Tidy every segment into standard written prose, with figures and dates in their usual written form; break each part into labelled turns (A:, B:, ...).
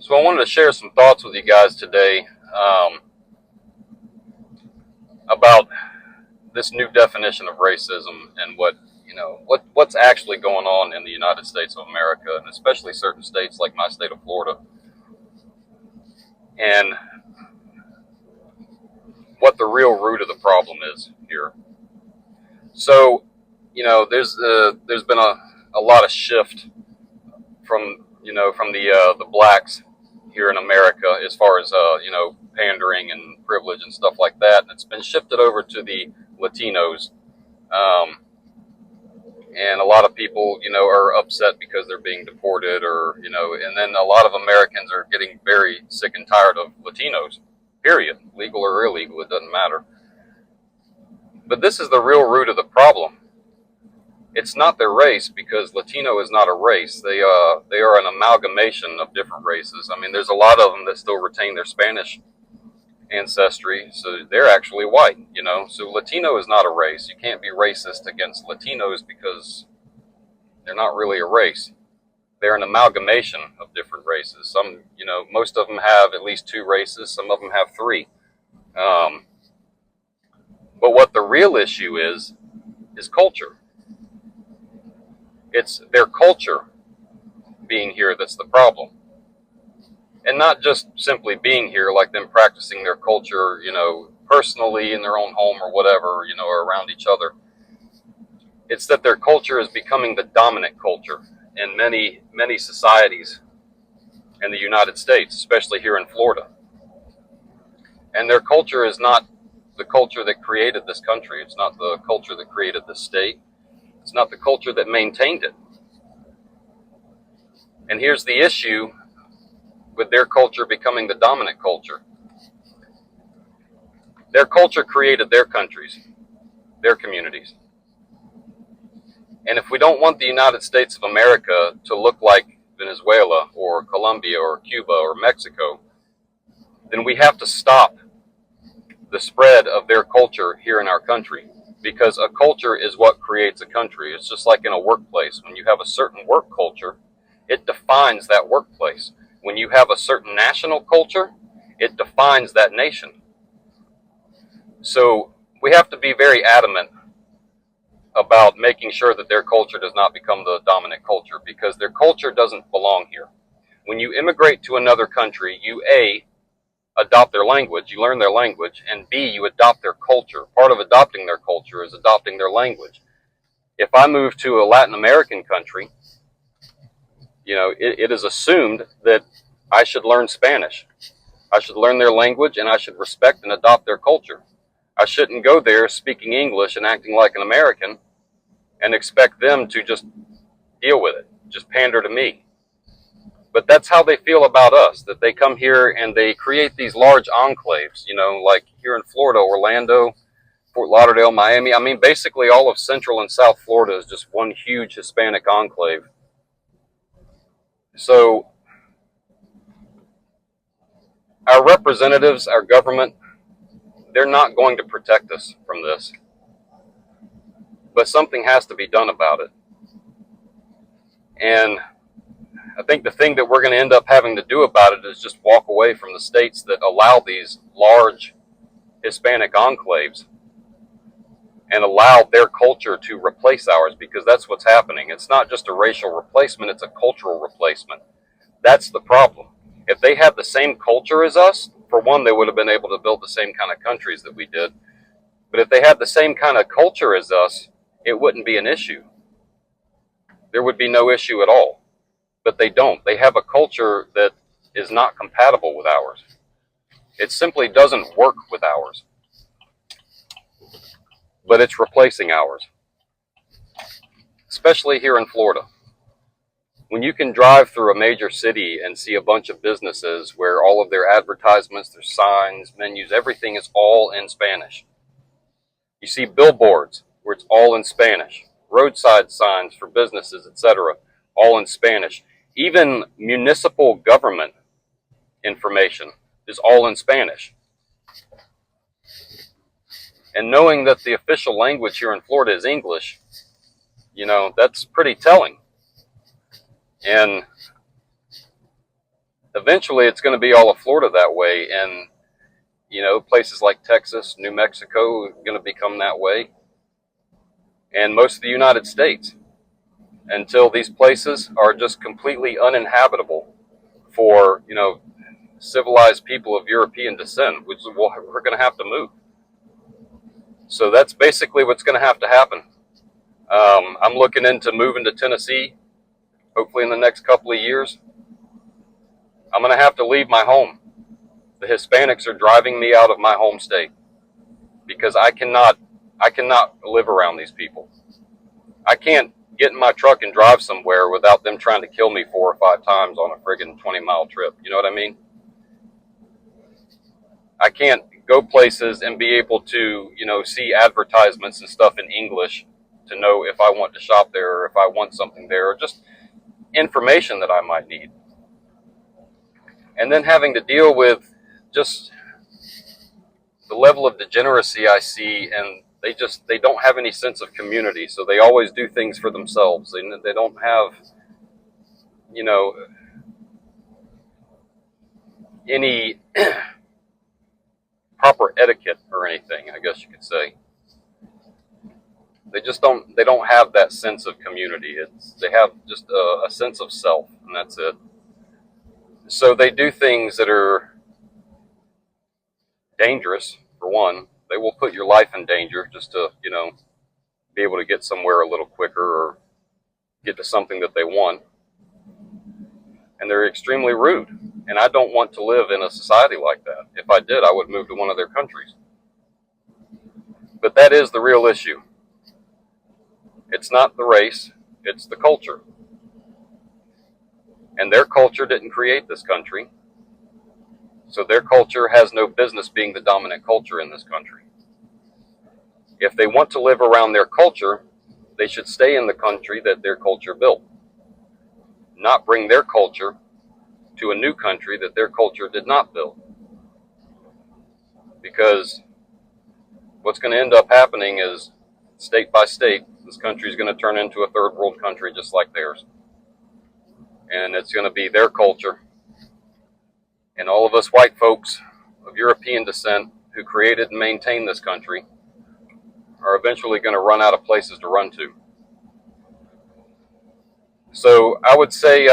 A: So I wanted to share some thoughts with you guys today about this new definition of racism and what's actually going on in the United States of America, and especially certain states like my state of Florida, and what the real root of the problem is here. So, there's been a lot of shift from the blacks here in America as far as pandering and privilege and stuff like that. And it's been shifted over to the Latinos, um, and a lot of people are upset because they're being deported, and then a lot of Americans are getting very sick and tired of Latinos. Period, legal or illegal, it doesn't matter. But this is the real root of the problem. It's not their race, because Latino is not a race. They are an amalgamation of different races. I mean, there's a lot of them that still retain their Spanish ancestry, so they're actually white. So Latino is not a race. You can't be racist against Latinos because they're not really a race. They're an amalgamation of different races. Most of them have at least two races. Some of them have three. But what the real issue is culture. It's their culture being here that's the problem. And not just simply being here, like them practicing their culture, personally in their own home or whatever, or around each other. It's that their culture is becoming the dominant culture in many, many societies in the United States, especially here in Florida. And their culture is not the culture that created this country. It's not the culture that created this state. It's not the culture that maintained it. And here's the issue with their culture becoming the dominant culture. Their culture created their countries, their communities. And if we don't want the United States of America to look like Venezuela or Colombia or Cuba or Mexico, then we have to stop the spread of their culture here in our country. Because a culture is what creates a country. It's just like in a workplace. When you have a certain work culture, it defines that workplace. When you have a certain national culture, it defines that nation. So we have to be very adamant about making sure that their culture does not become the dominant culture, because their culture doesn't belong here. When you immigrate to another country, you adopt their language, you learn their language, and B, you adopt their culture. Part of adopting their culture is adopting their language. If I move to a Latin American country, it is assumed that I should learn Spanish. I should learn their language, and I should respect and adopt their culture. I shouldn't go there speaking English and acting like an American and expect them to just deal with it, just pander to me. But that's how they feel about us, that they come here and they create these large enclaves, like here in Florida, Orlando, Fort Lauderdale, Miami. I mean, basically all of Central and South Florida is just one huge Hispanic enclave. So our representatives, our government, they're not going to protect us from this. But something has to be done about it. And I think the thing that we're going to end up having to do about it is just walk away from the states that allow these large Hispanic enclaves and allow their culture to replace ours, because that's what's happening. It's not just a racial replacement, it's a cultural replacement. That's the problem. If they had the same culture as us, for one, they would have been able to build the same kind of countries that we did. But if they had the same kind of culture as us, it wouldn't be an issue. There would be no issue at all. But they don't. They have a culture that is not compatible with ours. It simply doesn't work with ours. But it's replacing ours. Especially here in Florida. When you can drive through a major city and see a bunch of businesses where all of their advertisements, their signs, menus, everything is all in Spanish. You see billboards where it's all in Spanish. Roadside signs for businesses, etc., all in Spanish. Even municipal government information is all in Spanish. And knowing that the official language here in Florida is English, that's pretty telling. And eventually it's going to be all of Florida that way. And, places like Texas, New Mexico are going to become that way. And most of the United States, until these places are just completely uninhabitable for, civilized people of European descent, which we're going to have to move. So that's basically what's going to have to happen. I'm looking into moving to Tennessee, hopefully in the next couple of years. I'm going to have to leave my home. The Hispanics are driving me out of my home state because I cannot live around these people. I can't get in my truck and drive somewhere without them trying to kill me 4 or 5 times on a friggin' 20-mile trip. You know what I mean? I can't go places and be able to, see advertisements and stuff in English to know if I want to shop there or if I want something there, or just information that I might need. And then having to deal with just the level of degeneracy I see, and they don't have any sense of community, so they always do things for themselves. They don't have, any proper etiquette or anything, I guess you could say. They don't have that sense of community. They have just a sense of self, and that's it. So they do things that are dangerous, for one. They will put your life in danger just to, be able to get somewhere a little quicker or get to something that they want. And they're extremely rude. And I don't want to live in a society like that. If I did, I would move to one of their countries. But that is the real issue. It's not the race, it's the culture. And their culture didn't create this country. So their culture has no business being the dominant culture in this country. If they want to live around their culture, they should stay in the country that their culture built. Not bring their culture to a new country that their culture did not build. Because what's going to end up happening is, state by state, this country is going to turn into a third world country just like theirs. And it's going to be their culture. And all of us white folks of European descent who created and maintained this country are eventually going to run out of places to run to. So I would say,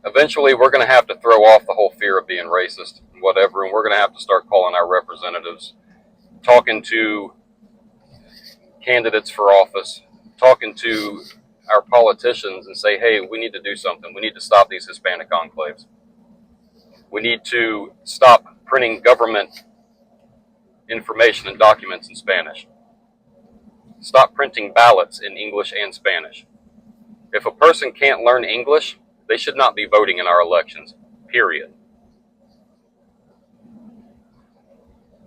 A: eventually we're going to have to throw off the whole fear of being racist and whatever, and we're going to have to start calling our representatives, talking to candidates for office, talking to our politicians and say, hey, we need to do something. We need to stop these Hispanic enclaves. We need to stop printing government information and documents in Spanish. Stop printing ballots in English and Spanish. If a person can't learn English, they should not be voting in our elections, period.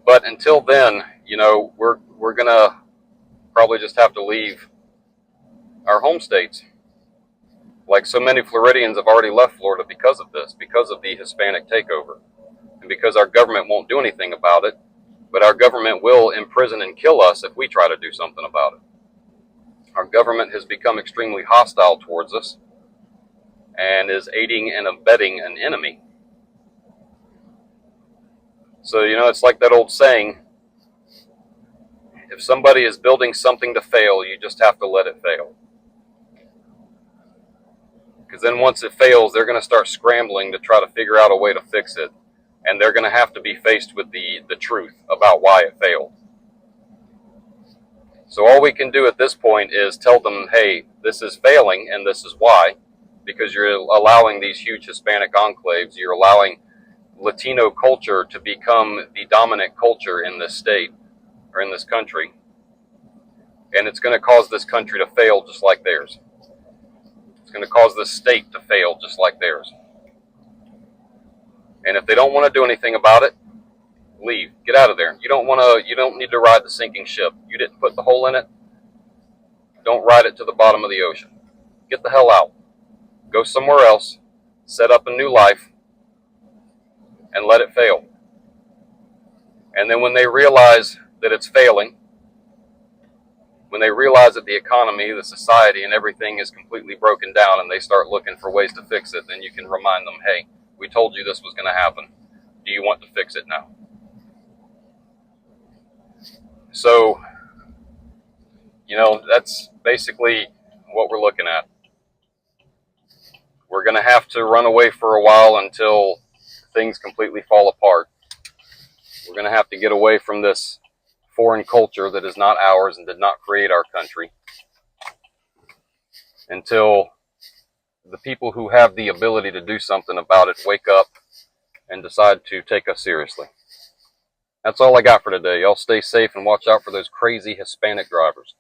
A: But until then, we're going to probably just have to leave our home states. Like so many Floridians have already left Florida because of this, because of the Hispanic takeover, and because our government won't do anything about it. But our government will imprison and kill us if we try to do something about it. Our government has become extremely hostile towards us and is aiding and abetting an enemy. So, it's like that old saying, if somebody is building something to fail, you just have to let it fail. Because then once it fails, they're going to start scrambling to try to figure out a way to fix it. And they're going to have to be faced with the truth about why it failed. So all we can do at this point is tell them, hey, this is failing and this is why. Because you're allowing these huge Hispanic enclaves, you're allowing Latino culture to become the dominant culture in this state or in this country. And it's going to cause this country to fail just like theirs. It's going to cause this state to fail just like theirs. And if they don't want to do anything about it, leave. Get out of there. You don't need to ride the sinking ship. You didn't put the hole in it. Don't ride it to the bottom of the ocean. Get the hell out. Go somewhere else. Set up a new life. And let it fail. And then when they realize that it's failing, when they realize that the economy, the society, and everything is completely broken down, and they start looking for ways to fix it, then you can remind them, hey, we told you this was going to happen. Do you want to fix it now? So, that's basically what we're looking at. We're going to have to run away for a while until things completely fall apart. We're going to have to get away from this foreign culture that is not ours and did not create our country until the people who have the ability to do something about it wake up and decide to take us seriously. That's all I got for today. Y'all stay safe and watch out for those crazy Hispanic drivers.